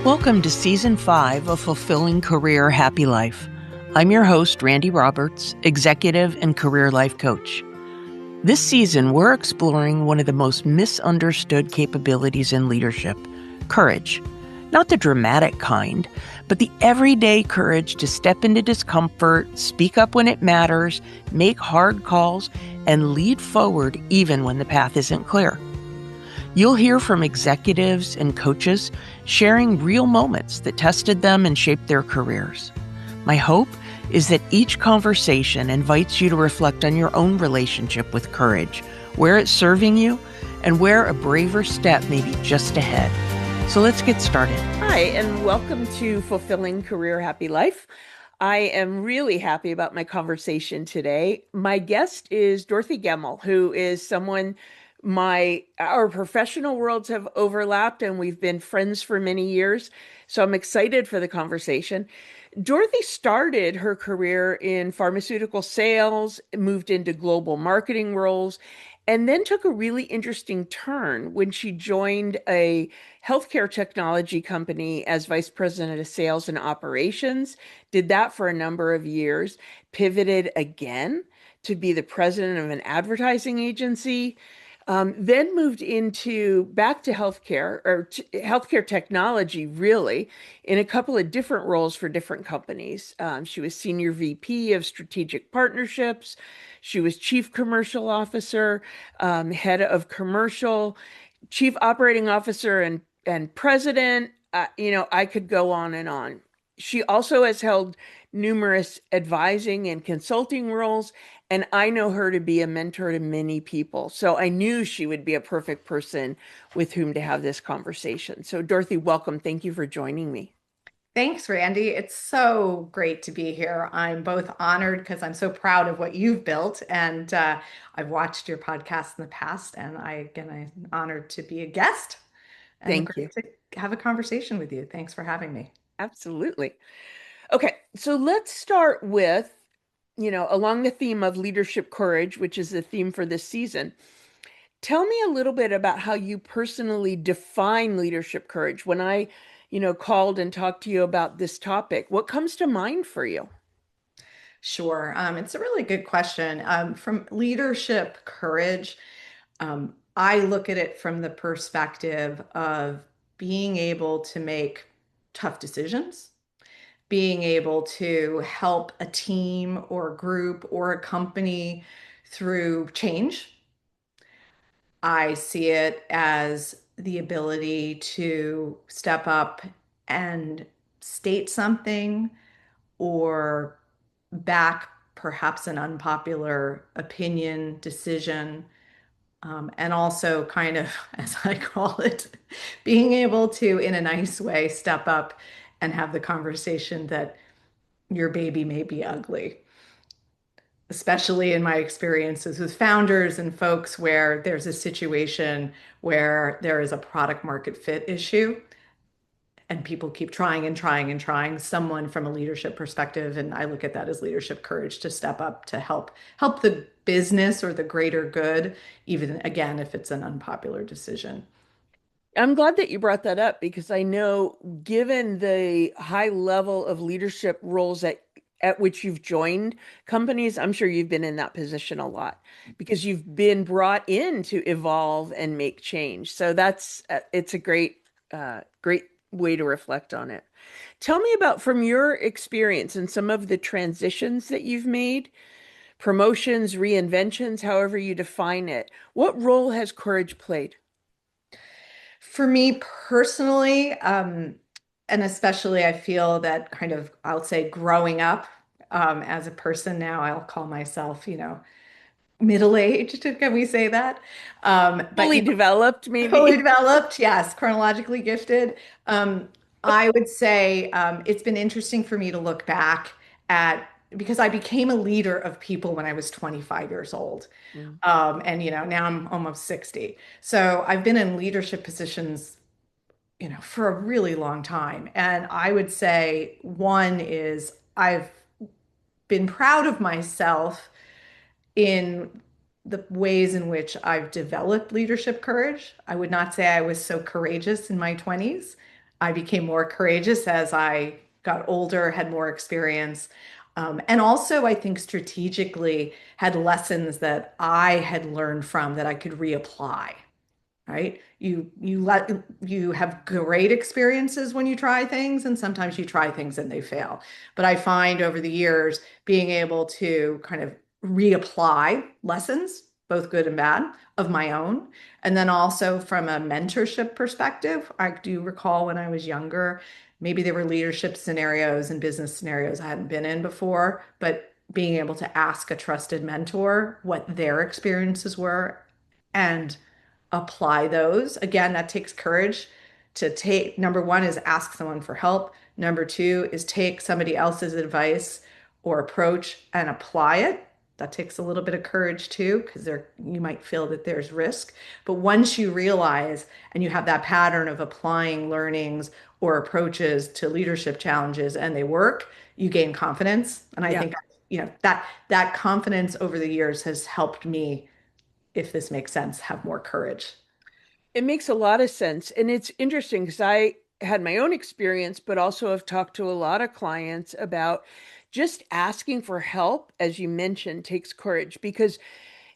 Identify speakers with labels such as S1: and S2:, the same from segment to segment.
S1: Welcome to Season 5 of Fulfilling Career Happy Life. I'm your host, Randi Roberts, Executive and Career Life Coach. This season, we're exploring one of the most misunderstood capabilities in leadership, courage. Not the dramatic kind, but the everyday courage to step into discomfort, speak up when it matters, make hard calls, and lead forward even when the path isn't clear. You'll hear from executives and coaches sharing real moments that tested them and shaped their careers. My hope is that each conversation invites you to reflect on your own relationship with courage, where it's serving you, and where a braver step may be just ahead. So let's get started. Hi, and welcome to Fulfilling Career Happy Life. I am really happy about my conversation today. My guest is Dorothy Gemmell, who is someone our professional worlds have overlapped and we've been friends for many years. So I'm excited for the conversation. Dorothy started her career in pharmaceutical sales, moved into global marketing roles, and then took a really interesting turn when she joined a healthcare technology company as vice president of sales and operations. Did that for a number of years, pivoted again to be the president of an advertising agency. Then moved back to healthcare or healthcare technology, really, in a couple of different roles for different companies. She was senior VP of strategic partnerships. She was chief commercial officer, head of commercial, chief operating officer, and president. I could go on and on. She also has held numerous advising and consulting roles, and I know her to be a mentor to many people. So I knew she would be a perfect person with whom to have this conversation. So, Dorothy, welcome. Thank you for joining me.
S2: Thanks, Randy. It's so great to be here. I'm both honored because I'm so proud of what you've built, and I've watched your podcast in the past, and I'm honored to be a guest and
S1: Thank you.
S2: great to have a conversation with you. Thanks for having me.
S1: Absolutely. Okay, so let's start with, along the theme of leadership courage, which is the theme for this season. Tell me a little bit about how you personally define leadership courage. When I, called and talked to you about this topic, what comes to mind for you?
S2: Sure. It's a really good question. From leadership courage, I look at it from the perspective of being able to make tough decisions, being able to help a team or a group or a company through change. I see it as the ability to step up and state something or back perhaps an unpopular opinion, decision, and also kind of, as I call it, being able to, in a nice way, step up and have the conversation that your baby may be ugly, especially in my experiences with founders and folks where there's a situation where there is a product market fit issue and people keep trying and trying and trying. Someone from a leadership perspective, and I look at that as leadership courage to step up to help the business or the greater good, even again if it's an unpopular decision.
S1: I'm glad that you brought that up because I know, given the high level of leadership roles at which you've joined companies, I'm sure you've been in that position a lot because you've been brought in to evolve and make change. So it's a great way to reflect on it. Tell me about from your experience and some of the transitions that you've made, promotions, reinventions, however you define it. What role has courage played?
S2: For me personally, and especially I feel that kind of, I'll say growing up as a person now, I'll call myself, middle-aged, can we say that? But
S1: Fully developed,
S2: fully
S1: maybe?
S2: developed, yes, chronologically gifted. I would say it's been interesting for me to look back at because I became a leader of people when I was 25 years old.
S1: Mm.
S2: And now I'm almost 60. So I've been in leadership positions, for a really long time. And I would say one is I've been proud of myself in the ways in which I've developed leadership courage. I would not say I was so courageous in my 20s. I became more courageous as I got older, had more experience. And also, I think strategically had lessons that I had learned from that I could reapply, right? You have great experiences when you try things, and sometimes you try things and they fail. But I find over the years being able to kind of reapply lessons, both good and bad, of my own. And then also from a mentorship perspective, I do recall when I was younger, maybe there were leadership scenarios and business scenarios I hadn't been in before, but being able to ask a trusted mentor what their experiences were and apply those. Again, that takes courage to take. Number one is ask someone for help. Number two is take somebody else's advice or approach and apply it. That takes a little bit of courage too, because there you might feel that there's risk. But once you realize and you have that pattern of applying learnings or approaches to leadership challenges and they work, you gain confidence. And I
S1: Yeah.
S2: think, that confidence over the years has helped me, if this makes sense, have more courage.
S1: It makes a lot of sense. And it's interesting because I had my own experience, but also have talked to a lot of clients about just asking for help, as you mentioned, takes courage because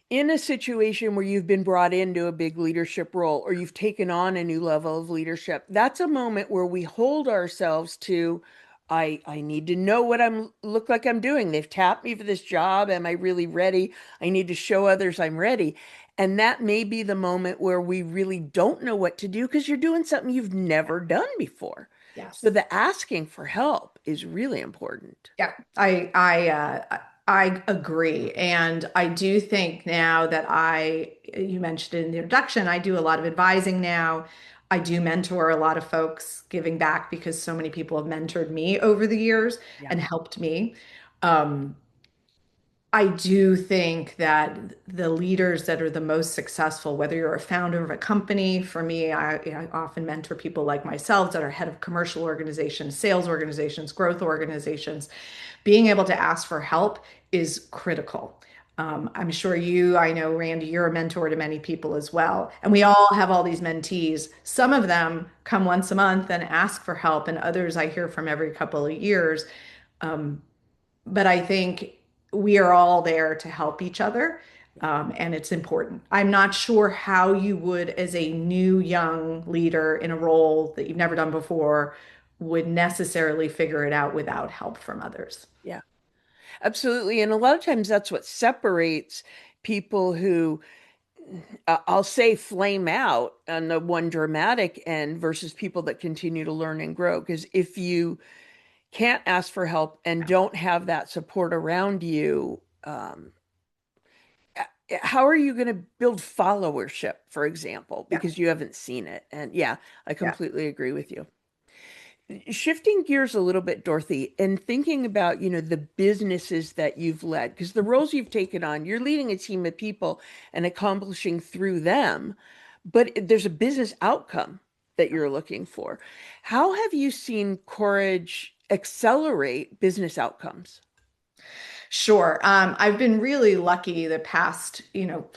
S1: in a situation where you've been brought into a big leadership role or you've taken on a new level of leadership, that's a moment where we hold ourselves to, I need to know what I'm look like I'm doing. They've tapped me for this job. Am I really ready? I need to show others I'm ready. And that may be the moment where we really don't know what to do because you're doing something you've never done before. So
S2: Yes.
S1: the asking for help is really important.
S2: Yeah, I agree. And I do think now that you mentioned in the introduction, I do a lot of advising now. I do mentor a lot of folks giving back because so many people have mentored me over the years
S1: Yeah.
S2: and helped me. Um, I do think that the leaders that are the most successful, whether you're a founder of a company, for me, I often mentor people like myself that are head of commercial organizations, sales organizations, growth organizations. Being able to ask for help is critical. I'm sure I know, Randy, you're a mentor to many people as well. And we all have all these mentees. Some of them come once a month and ask for help, and others I hear from every couple of years. Um, but I think we are all there to help each other, and it's important. I'm not sure how you would, as a new young leader in a role that you've never done before, would necessarily figure it out without help from others.
S1: Yeah. Absolutely. And a lot of times that's what separates people who, I'll say, flame out on the one dramatic end versus people that continue to learn and grow. Because if you can't ask for help and don't have that support around you, how are you going to build followership, for example,
S2: Yeah,
S1: because you haven't seen it? And yeah, I
S2: yeah,
S1: completely agree with you. Shifting gears a little bit, Dorothy, and thinking about, the businesses that you've led, because the roles you've taken on, you're leading a team of people and accomplishing through them, but there's a business outcome that you're looking for. How have you seen courage accelerate business outcomes?
S2: sure. I've been really lucky the past,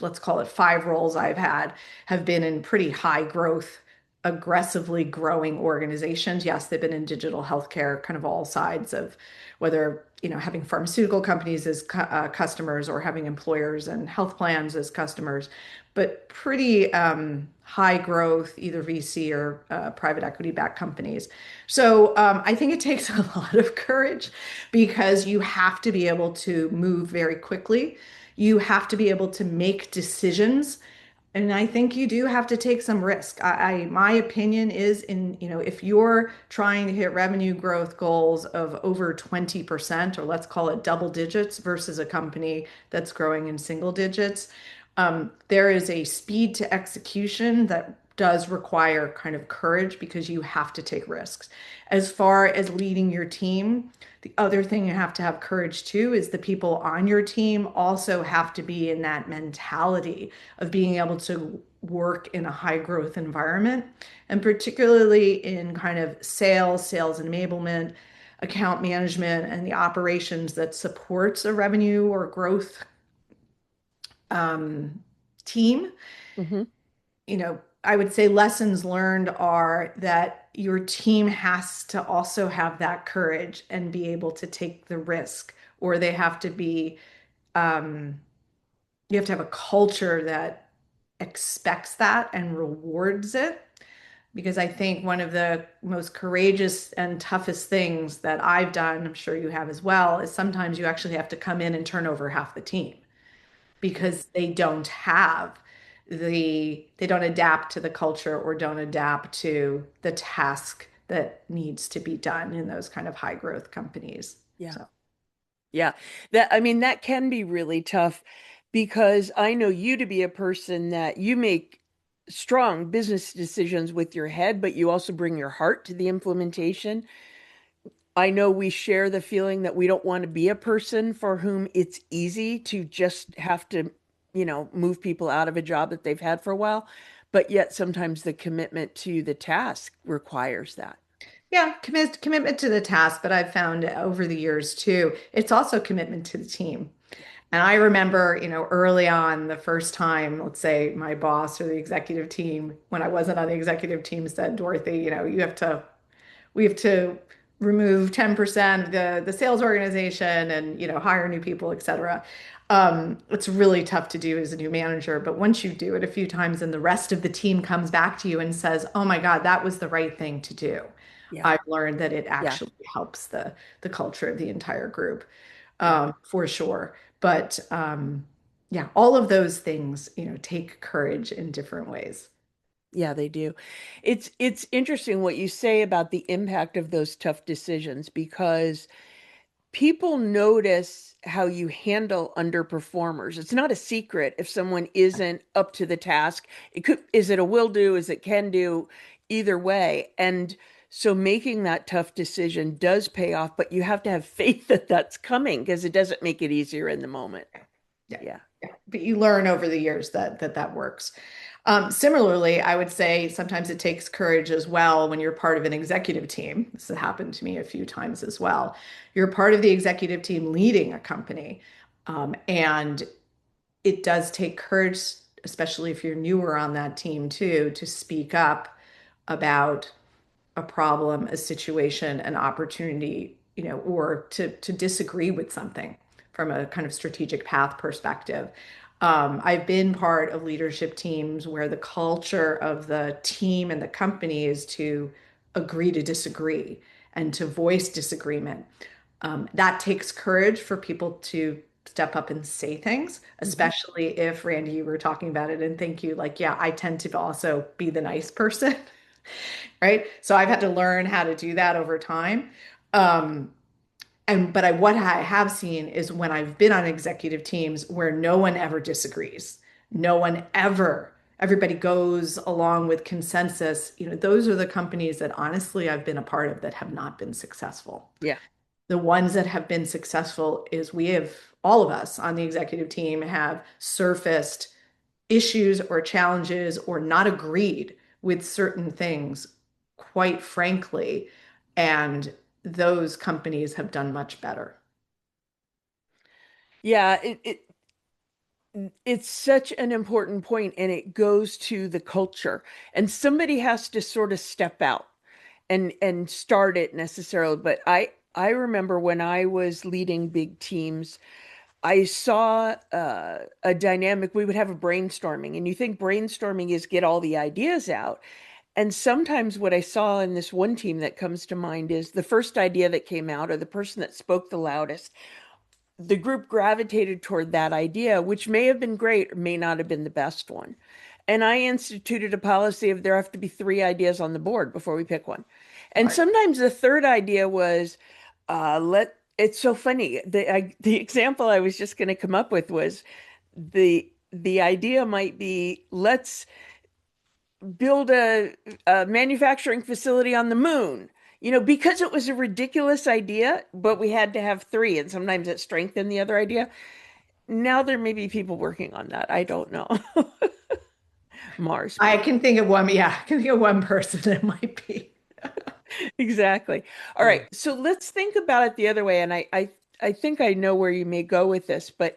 S2: let's call it 5 roles I've had have been in pretty high growth, aggressively growing organizations. Yes, they've been in digital healthcare, kind of all sides of whether, having pharmaceutical companies as customers or having employers and health plans as customers, but pretty high growth, either VC or private equity backed companies. So I think it takes a lot of courage because you have to be able to move very quickly. You have to be able to make decisions. And I think you do have to take some risk. My opinion is if you're trying to hit revenue growth goals of over 20%, or let's call it double digits versus a company that's growing in single digits, there is a speed to execution that does require kind of courage because you have to take risks. As far as leading your team, the other thing you have to have courage to is the people on your team also have to be in that mentality of being able to work in a high growth environment, and particularly in kind of sales enablement, account management, and the operations that supports a revenue or growth um, team.
S1: Hmm.
S2: I would say lessons learned are that your team has to also have that courage and be able to take the risk, or they have to be, um, you have to have a culture that expects that and rewards it. Because I think one of the most courageous and toughest things that I've done, I'm sure you have as well, is sometimes you actually have to come in and turn over half the team because they don't adapt to the culture or don't adapt to the task that needs to be done in those kind of high growth companies.
S1: Yeah.
S2: So,
S1: Yeah. I mean, that can be really tough because I know you to be a person that you make strong business decisions with your head, but you also bring your heart to the implementation. I know we share the feeling that we don't want to be a person for whom it's easy to just have to, move people out of a job that they've had for a while, but yet sometimes the commitment to the task requires that.
S2: yeah, commitment to the task, but I've found over the years too, it's also commitment to the team. And I remember, early on, the first time, let's say my boss or the executive team, when I wasn't on the executive team, said, Dorothy, we have to remove 10% of the sales organization and, hire new people, et cetera. It's really tough to do as a new manager, but once you do it a few times and the rest of the team comes back to you and says, "Oh my God, that was the right thing to do."
S1: Yeah.
S2: I've learned that it
S1: Yeah.
S2: actually helps the culture of the entire group,
S1: Yeah.
S2: for sure. But yeah, all of those things, take courage in different ways.
S1: Yeah, they do. It's interesting what you say about the impact of those tough decisions because people notice how you handle underperformers. It's not a secret if someone isn't up to the task. Is it a will do? Is it can do? Either way. And so making that tough decision does pay off, but you have to have faith that that's coming because it doesn't make it easier in the moment.
S2: Yeah,
S1: Yeah.
S2: yeah. But you learn over the years that works. Similarly, I would say sometimes it takes courage as well when you're part of an executive team. This has happened to me a few times as well. You're part of the executive team leading a company, and it does take courage, especially if you're newer on that team too, to speak up about a problem, a situation, an opportunity, or to disagree with something from a kind of strategic path perspective. I've been part of leadership teams where the culture of the team and the company is to agree to disagree and to voice disagreement. That takes courage for people to step up and say things,
S1: Mhm.
S2: especially if, Randy, you were talking about it, and thank you. Like, yeah, I tend to also be the nice person. Right? So I've had to learn how to do that over time. Um, what I have seen is when I've been on executive teams where no one ever disagrees, no one ever, everybody goes along with consensus. Those are the companies that honestly I've been a part of that have not been successful.
S1: Yeah.
S2: The ones that have been successful is we have all of us on the executive team have surfaced issues or challenges or not agreed with certain things, quite frankly, and those companies have done much better.
S1: Yeah, it's such an important point and it goes to the culture. And somebody has to sort of step out and start it necessarily. But I remember when I was leading big teams, I saw a dynamic. We would have a brainstorming, and you think brainstorming is get all the ideas out. And sometimes what I saw in this one team that comes to mind is the first idea that came out, or the person that spoke the loudest, the group gravitated toward that idea, which may have been great or may not have been the best one. And I instituted a policy of there have to be three ideas on the board before we pick one. And
S2: Right.
S1: sometimes the third idea was, it's so funny. The example I was just going to come up with was the idea might be let's build a manufacturing facility on the moon. Because it was a ridiculous idea, but we had to have three, and sometimes it strengthened the other idea. Now there may be people working on that. I don't know. Mars,
S2: I
S1: maybe.
S2: can think of one, yeah, I can think of one person that might be.
S1: Exactly. All
S2: Yeah.
S1: right. So let's think about it the other way. And I think I know where you may go with this, but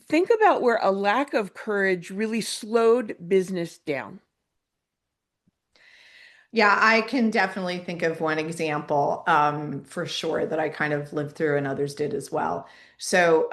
S1: think about where a lack of courage really slowed business down.
S2: Yeah, I can definitely think of one example for sure that I kind of lived through and others did as well. So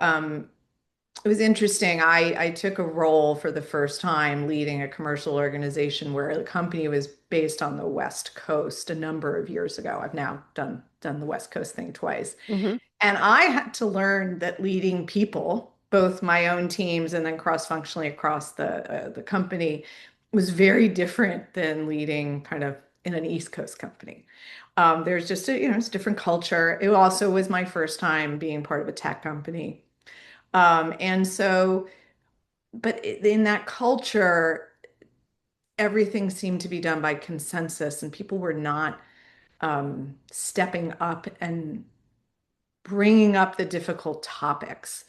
S2: it was interesting. I took a role for the first time leading a commercial organization where the company was based on the West Coast a number of years ago. I've now done the West Coast thing twice.
S1: Hmm.
S2: And I had to learn that leading people, both my own teams and then cross-functionally across the company, was very different than leading kind of in an East Coast company. There's just it's a different culture. It also was my first time being part of a tech company. And so, but in that culture, everything seemed to be done by consensus, and people were not stepping up and bringing up the difficult topics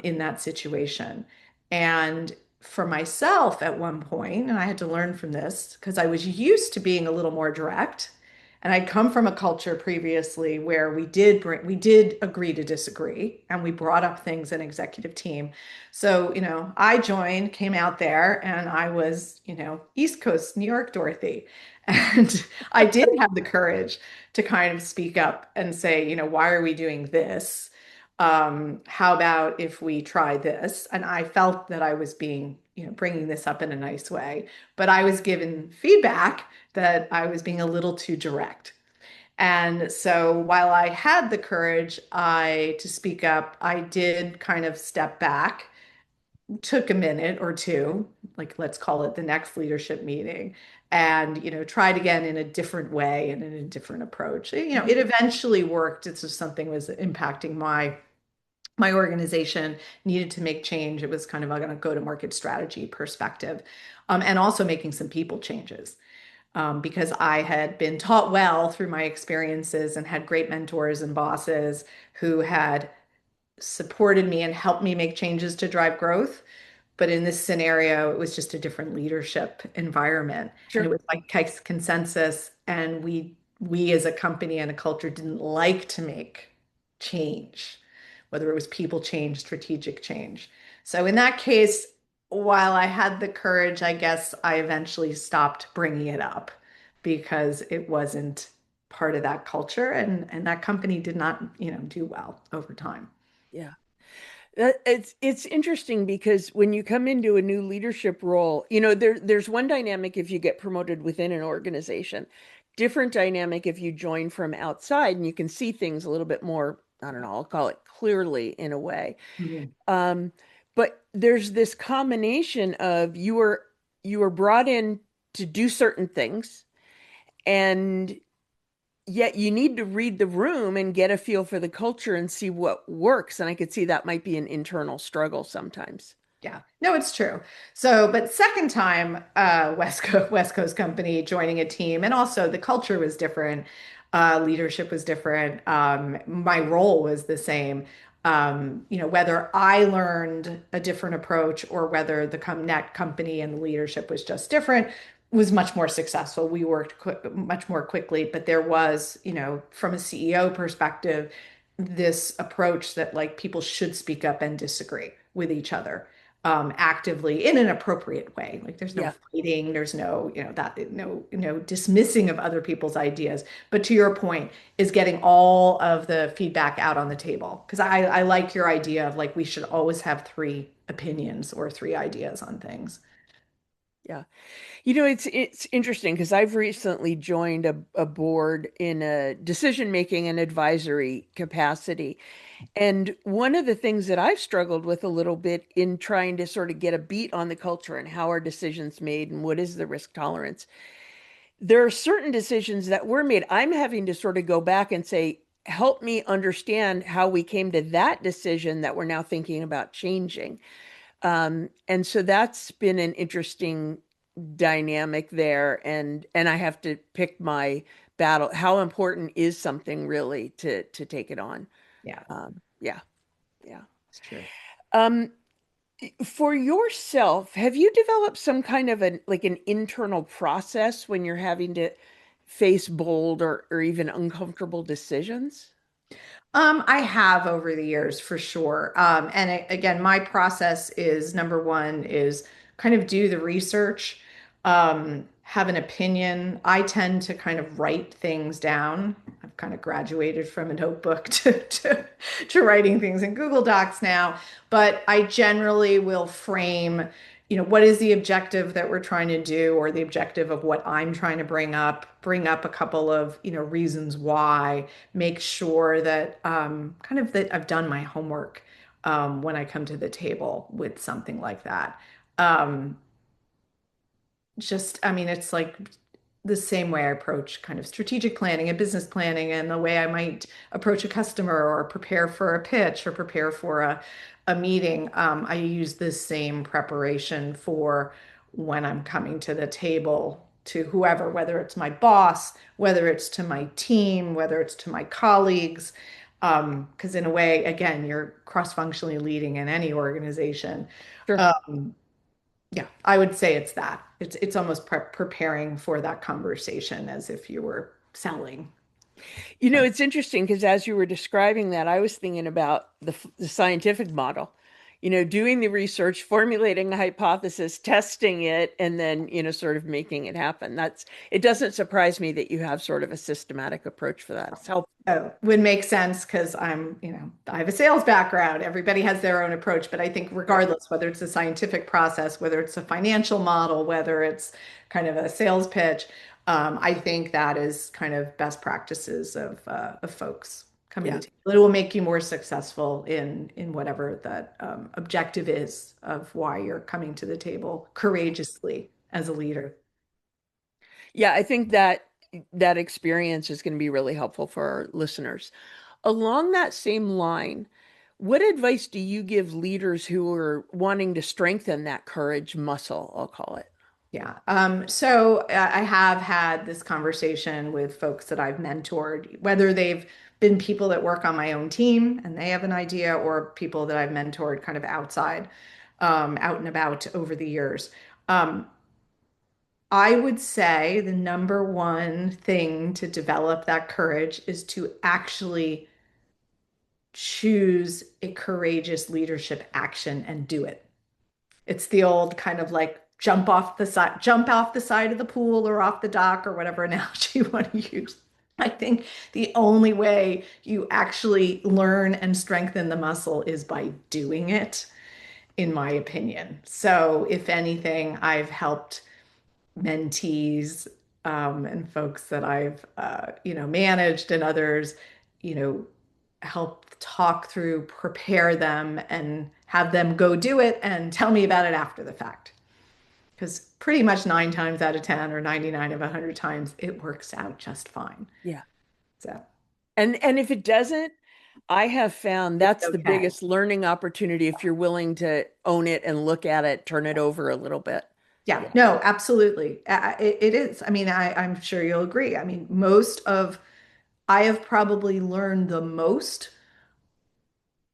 S2: in that situation. And for myself at one point, and I had to learn from this because I was used to being a little more direct. And I'd come from a culture previously where we did agree to disagree, and we brought up things in executive team. So, I joined, came out there, and I was, East Coast, New York, Dorothy. And I did have the courage to kind of speak up and say, why are we doing this? How about if we try this? And I felt that I was being, bringing this up in a nice way, but I was given feedback that I was being a little too direct. And so while I had the courage to speak up, I did kind of step back, took a minute or two, like let's call it the next leadership meeting, and tried again in a different way and in a different approach. It eventually worked. It's just something was impacting my organization needed to make change. It was kind of a go-to-market strategy perspective, and also making some people changes. Because I had been taught well through my experiences and had great mentors and bosses who had supported me and helped me make changes to drive growth. But in this scenario, it was just a different leadership environment, and it
S1: Sure.
S2: was like consensus. And we as a company and a culture didn't like to make change, whether it was people change, strategic change. So in that case, while I had the courage, I guess I eventually stopped bringing it up because it wasn't part of that culture, and that company did not, do well over time.
S1: Yeah. It's interesting because when you come into a new leadership role, there's one dynamic if you get promoted within an organization, different dynamic if you join from outside and you can see things a little bit more, I don't know, I'll call it clearly in a way.
S2: Mhm.
S1: Um, but there's this combination of you were brought in to do certain things, and yet you need to read the room and get a feel for the culture and see what works. And I could see that might be an internal struggle sometimes.
S2: Yeah, no, it's true. So, but second time, West Coast company joining a team, and also the culture was different, leadership was different. My role was the same. Whether I learned a different approach or whether the net company and the leadership was just different, was much more successful. We worked much more quickly, but there was, from a CEO perspective, this approach that like people should speak up and disagree with each other actively in an appropriate way. Like there's no
S1: Yeah.
S2: fighting, there's no, no dismissing of other people's ideas. But to your point, is getting all of the feedback out on the table. Because I like your idea of like we should always have three opinions or three ideas on things.
S1: Yeah. It's interesting because I've recently joined a board in a decision-making and advisory capacity. And one of the things that I've struggled with a little bit in trying to sort of get a beat on the culture and how are decisions made and what is the risk tolerance, there are certain decisions that were made. I'm having to sort of go back and say, help me understand how we came to that decision that we're now thinking about changing. And so that's been an interesting dynamic there. And I have to pick my battle. How important is something really to take it on?
S2: Yeah,
S1: Yeah, yeah.
S2: it's true.
S1: Um, for yourself, have you developed some kind of an internal process when you're having to face bold or even uncomfortable decisions?
S2: I have over the years for sure. Again, my process is number one is kind of do the research, have an opinion. I tend to kind of write things down. I've kind of graduated from a notebook to writing things in Google Docs now, but I generally will frame, what is the objective that we're trying to do, or the objective of what I'm trying to bring up a couple of, reasons why, make sure that kind of that I've done my homework when I come to the table with something like that. Um, I mean, it's like the same way I approach kind of strategic planning and business planning, and the way I might approach a customer or prepare for a pitch or prepare for a meeting. I use this same preparation for when I'm coming to the table to whoever, whether it's my boss, whether it's to my team, whether it's to my colleagues. Because in a way, again, you're cross-functionally leading in any organization.
S1: Sure.
S2: Um, yeah, I would say it's that. It's almost preparing for that conversation as if you were selling.
S1: It's interesting because as you were describing that, I was thinking about the scientific model, doing the research, formulating a hypothesis, testing it, and then, sort of making it happen. It doesn't surprise me that you have sort of a systematic approach for that. It's helpful.
S2: So would make sense because I have a sales background. Everybody has their own approach, but I think regardless, whether it's a scientific process, whether it's a financial model, whether it's kind of a sales pitch, I think that is kind of best practices of folks coming to
S1: Yeah.
S2: the table. It will make you more successful in whatever that objective is of why you're coming to the table courageously as a leader.
S1: Yeah, I think that experience is going to be really helpful for our listeners. Along that same line, what advice do you give leaders who are wanting to strengthen that courage muscle, I'll call it?
S2: Yeah. So I have had this conversation with folks that I've mentored, whether they've been people that work on my own team and they have an idea, or people that I've mentored kind of outside, out and about over the years. Um, I would say the number one thing to develop that courage is to actually choose a courageous leadership action and do it. It's the old kind of like jump off the side of the pool or off the dock or whatever analogy you want to use. I think the only way you actually learn and strengthen the muscle is by doing it, in my opinion. So, if anything, I've helped mentees and folks that I've managed, and others, you know, help talk through, prepare them, and have them go do it and tell me about it after the fact. Because pretty much 9 times out of 10 or 99 of 100 times, it works out just fine.
S1: Yeah.
S2: So
S1: And if it doesn't, I have found
S2: it's
S1: that's the
S2: okay.
S1: biggest learning opportunity if you're willing to own it and look at it, turn it over a little bit.
S2: Yeah,
S1: Yeah.
S2: no, absolutely. It is. I mean, I'm sure you'll agree. I mean, I have probably learned the most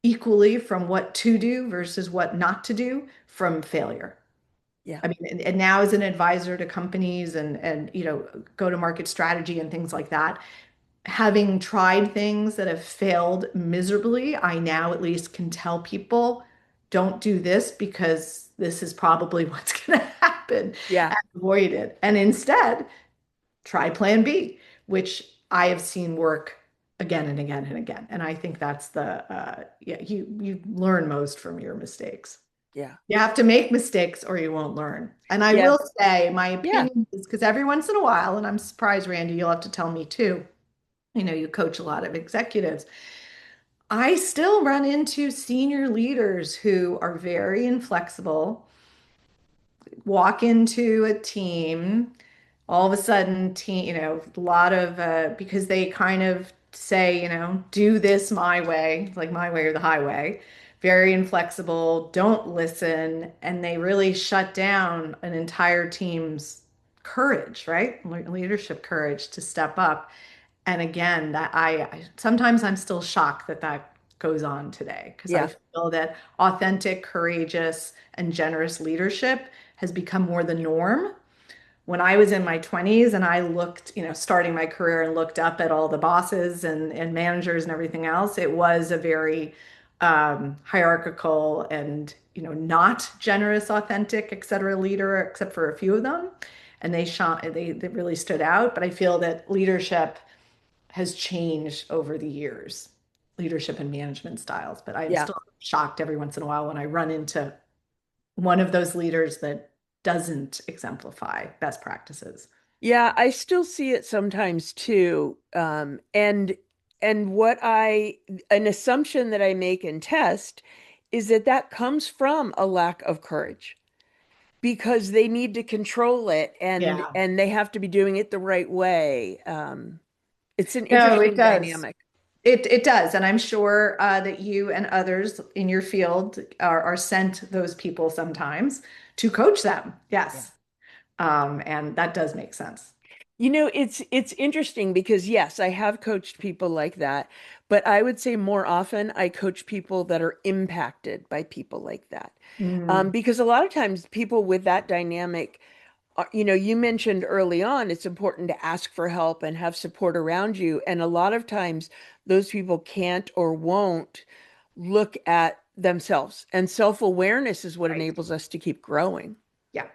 S2: equally from what to do versus what not to do from failure.
S1: Yeah.
S2: I mean, and now as an advisor to companies and go to market strategy and things like that, having tried things that have failed miserably, I now at least can tell people, don't do this because this is probably what's going to happen,
S1: Yeah.
S2: and avoid it. And instead, try plan B, which I have seen work again and again and again. And I think that's yeah, you learn most from your mistakes.
S1: Yeah.
S2: You have to make mistakes or you won't learn. And I
S1: Yeah.
S2: will say my
S1: Yeah.
S2: opinion is, because every once in a while, and I'm surprised, Randy, you'll have to tell me too. You coach a lot of executives. I still run into senior leaders who are very inflexible, walk into a team, all of a sudden, a lot of, because they kind of say, do this my way, like my way or the highway, very inflexible, don't listen, and they really shut down an entire team's courage, right? Leadership courage to step up. And again, that sometimes I'm still shocked that that goes on today, because I
S1: Yeah.
S2: feel that authentic, courageous, and generous leadership has become more the norm. When I was in my 20s and I looked, starting my career, and looked up at all the bosses and managers and everything else, it was a very hierarchical and, not generous, authentic, et cetera, leader, except for a few of them. and they really stood out. But I feel that leadership has changed over the years, leadership and management styles. But I'm
S1: Yeah.
S2: still shocked every once in a while when I run into one of those leaders that doesn't exemplify best practices.
S1: Yeah, I still see it sometimes too. And an assumption that I make and test is that that comes from a lack of courage because they need to control it
S2: Yeah.
S1: and they have to be doing it the right way. It's an
S2: No, it
S1: interesting
S2: does.
S1: dynamic.
S2: It does, and I'm sure that you and others in your field are sent those people sometimes to coach them.
S1: Yeah.
S2: Yes, and that does make sense.
S1: It's interesting because yes, I have coached people like that, but I would say more often I coach people that are impacted by people like that.
S2: Mm,
S1: Because a lot of times people with that dynamic, you mentioned early on, it's important to ask for help and have support around you. And a lot of times those people can't or won't look at themselves. And self-awareness is what
S2: right.
S1: enables us to keep growing.
S2: Yeah.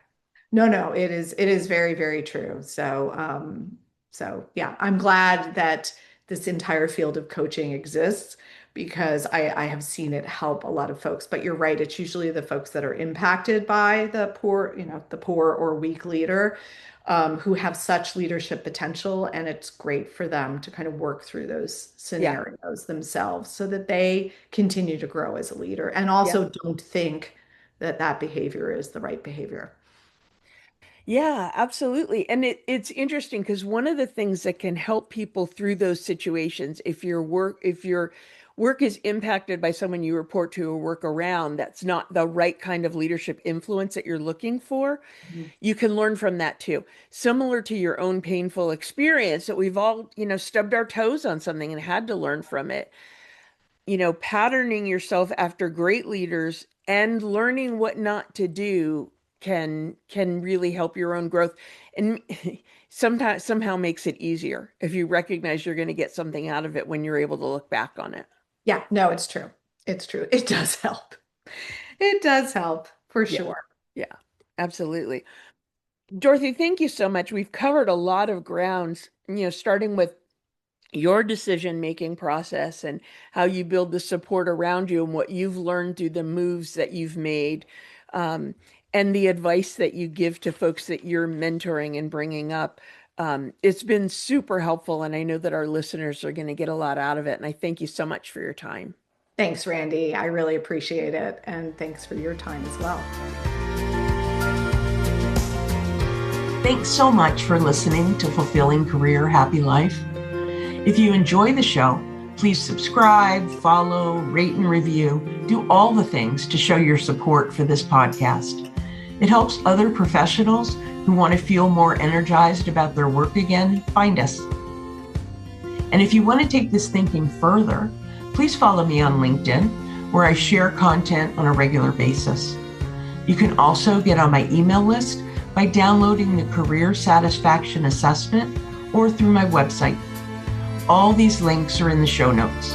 S2: No, no, it is very, very true. So yeah, I'm glad that this entire field of coaching exists because I have seen it help a lot of folks. But you're right, it's usually the folks that are impacted by the poor, the poor or weak leader, who have such leadership potential, and it's great for them to kind of work through those
S1: Yeah.
S2: scenarios themselves so that they continue to grow as a leader and
S1: Yeah.
S2: also don't think that that behavior is the right behavior.
S1: Yeah, absolutely. And it's interesting because one of the things that can help people through those situations, if your work is impacted by someone you report to or work around, that's not the right kind of leadership influence that you're looking for,
S2: Mhm.
S1: you can learn from that too. Similar to your own painful experience that we've all, stubbed our toes on something and had to learn from it, patterning yourself after great leaders and learning what not to do can really help your own growth and sometimes somehow makes it easier if you recognize you're going to get something out of it when you're able to look back on it.
S2: Yeah, no, it's true. It's true. It does help. It does help for
S1: Yeah.
S2: sure.
S1: Yeah, absolutely. Dorothy, thank you so much. We've covered a lot of grounds, starting with your decision making process and how you build the support around you and what you've learned through the moves that you've made, um, and the advice that you give to folks that you're mentoring and bringing up. It's been super helpful, and I know that our listeners are going to get a lot out of it. And I thank you so much for your time.
S2: Thanks, Randy. I really appreciate it. And thanks for your time as well.
S1: Thanks so much for listening to Fulfilling Career Happy Life. If you enjoy the show, please subscribe, follow, rate, and review. Do all the things to show your support for this podcast. It helps other professionals who want to feel more energized about their work again find us. And if you want to take this thinking further, please follow me on LinkedIn, where I share content on a regular basis. You can also get on my email list by downloading the Career Satisfaction Assessment or through my website. All these links are in the show notes.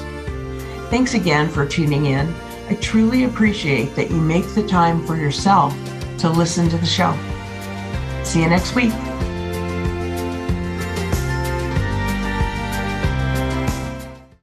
S1: Thanks again for tuning in. I truly appreciate that you make the time for yourself to listen to the show. See you next week.